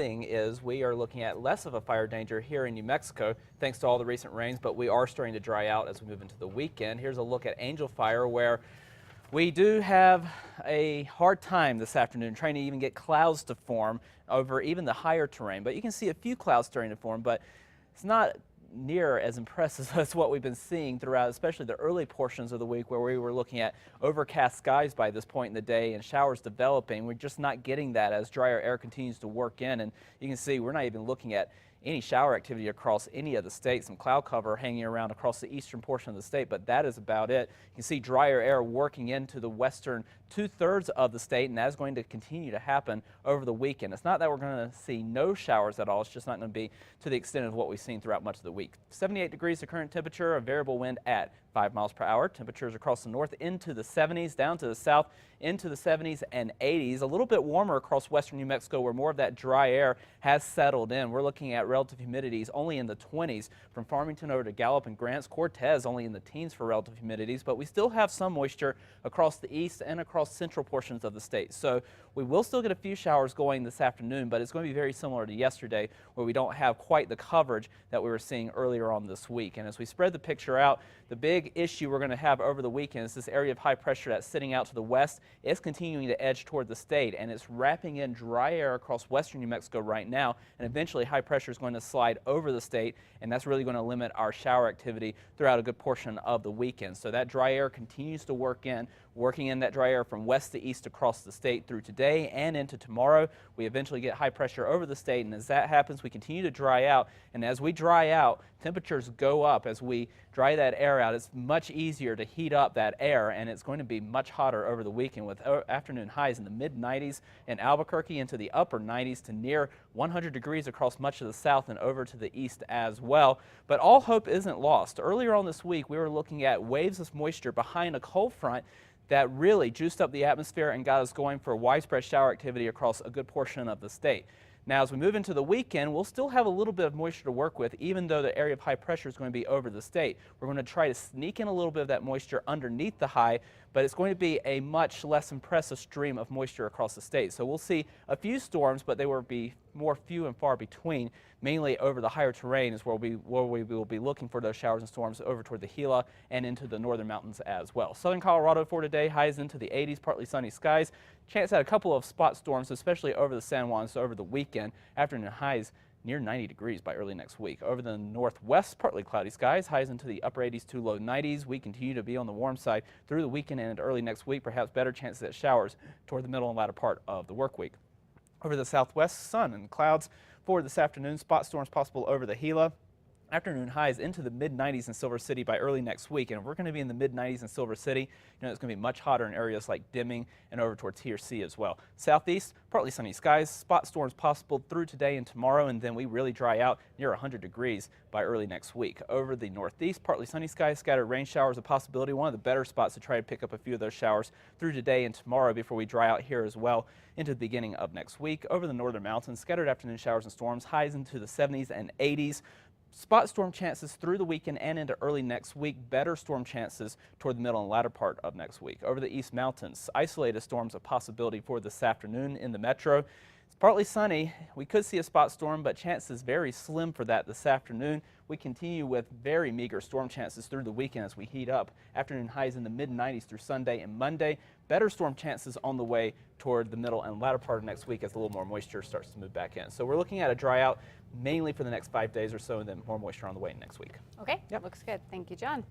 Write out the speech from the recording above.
thing is we are looking at less of a fire danger here in New Mexico thanks to all the recent rains, but we are starting to dry out as we move into the weekend. Here's a look at Angel Fire, where we do have a hard time this afternoon trying to even get clouds to form over even the higher terrain. But you can see a few clouds starting to form, but it's not near as impressive as what we've been seeing throughout, especially the early portions of the week where we were looking at overcast skies by this point in the day and showers developing. We're just not getting that as drier air continues to work in, and you can see we're not even looking at any shower activity across any of the states. Some cloud cover hanging around across the eastern portion of the state, but that is about it. You can see drier air working into the western 2/3 of the state, and that's going to continue to happen over the weekend. It's not that we're going to see no showers at all. It's just not going to be to the extent of what we've seen throughout much of the week. 78 degrees the current temperature, a variable wind at 5 miles per hour. Temperatures across the north into the 70s, down to the south into the 70s and 80s. A little bit warmer across western New Mexico where more of that dry air has settled in. We're looking at relative humidities only in the 20s from Farmington over to Gallup and Grants. Cortez only in the teens for relative humidities, but we still have some moisture across the east and across central portions of the state. So we will still get a few showers going this afternoon, but it's going to be very similar to yesterday where we don't have quite the coverage that we were seeing earlier on this week. And as we spread the picture out, the big issue we're going to have over the weekend is this area of high pressure that's sitting out to the west. It's continuing to edge toward the state, and it's wrapping in dry air across western New Mexico right now, and eventually high pressure is going to slide over the state, and that's really going to limit our shower activity throughout a good portion of the weekend. So that dry air continues to working in that dry air from west to east across the state through today and into tomorrow. We eventually get high pressure over the state, and as that happens, we continue to dry out, and as we dry out, temperatures go up. As we dry that air out, it's much easier to heat up that air, and it's going to be much hotter over the weekend with afternoon highs in the mid-90s in Albuquerque into the upper 90s to near 100 degrees across much of the south and over to the east as well. But all hope isn't lost. Earlier on this week, we were looking at waves of moisture behind a cold front that really juiced up the atmosphere and got us going for widespread shower activity across a good portion of the state. Now, as we move into the weekend, we'll still have a little bit of moisture to work with, even though the area of high pressure is going to be over the state. We're going to try to sneak in a little bit of that moisture underneath the high, but it's going to be a much less impressive stream of moisture across the state. So we'll see a few storms, but they will be more few and far between. Mainly over the higher terrain is where we will be looking for those showers and storms over toward the Gila and into the northern mountains as well. Southern Colorado for today, highs into the 80s, partly sunny skies. Chance at a couple of spot storms, especially over the San Juans over the weekend. Afternoon highs near 90 degrees by early next week. Over the northwest, partly cloudy skies, highs into the upper 80s to low 90s. We continue to be on the warm side through the weekend and early next week, perhaps better chances at showers toward the middle and latter part of the work week. Over the southwest, sun and clouds for this afternoon. Spot storms possible over the Gila. Afternoon highs into the mid-90s in Silver City by early next week. And if we're going to be in the mid-90s in Silver City, it's going to be much hotter in areas like Deming and over towards Tiercy as well. Southeast, partly sunny skies. Spot storms possible through today and tomorrow, and then we really dry out near 100 degrees by early next week. Over the northeast, partly sunny skies. Scattered rain showers a possibility. One of the better spots to try to pick up a few of those showers through today and tomorrow before we dry out here as well into the beginning of next week. Over the northern mountains, scattered afternoon showers and storms. Highs into the 70s and 80s. Spot storm chances through the weekend and into early next week. Better storm chances toward the middle and latter part of next week. Over the east mountains, isolated storms a possibility for this afternoon in the metro. It's partly sunny. We could see a spot storm, but chances very slim for that this afternoon. We continue with very meager storm chances through the weekend as we heat up. Afternoon highs in the mid-90s through Sunday and Monday. Better storm chances on the way toward the middle and latter part of next week as a little more moisture starts to move back in. So we're looking at a dry out mainly for the next 5 days or so, and then more moisture on the way next week. Okay, looks good. Thank you, John.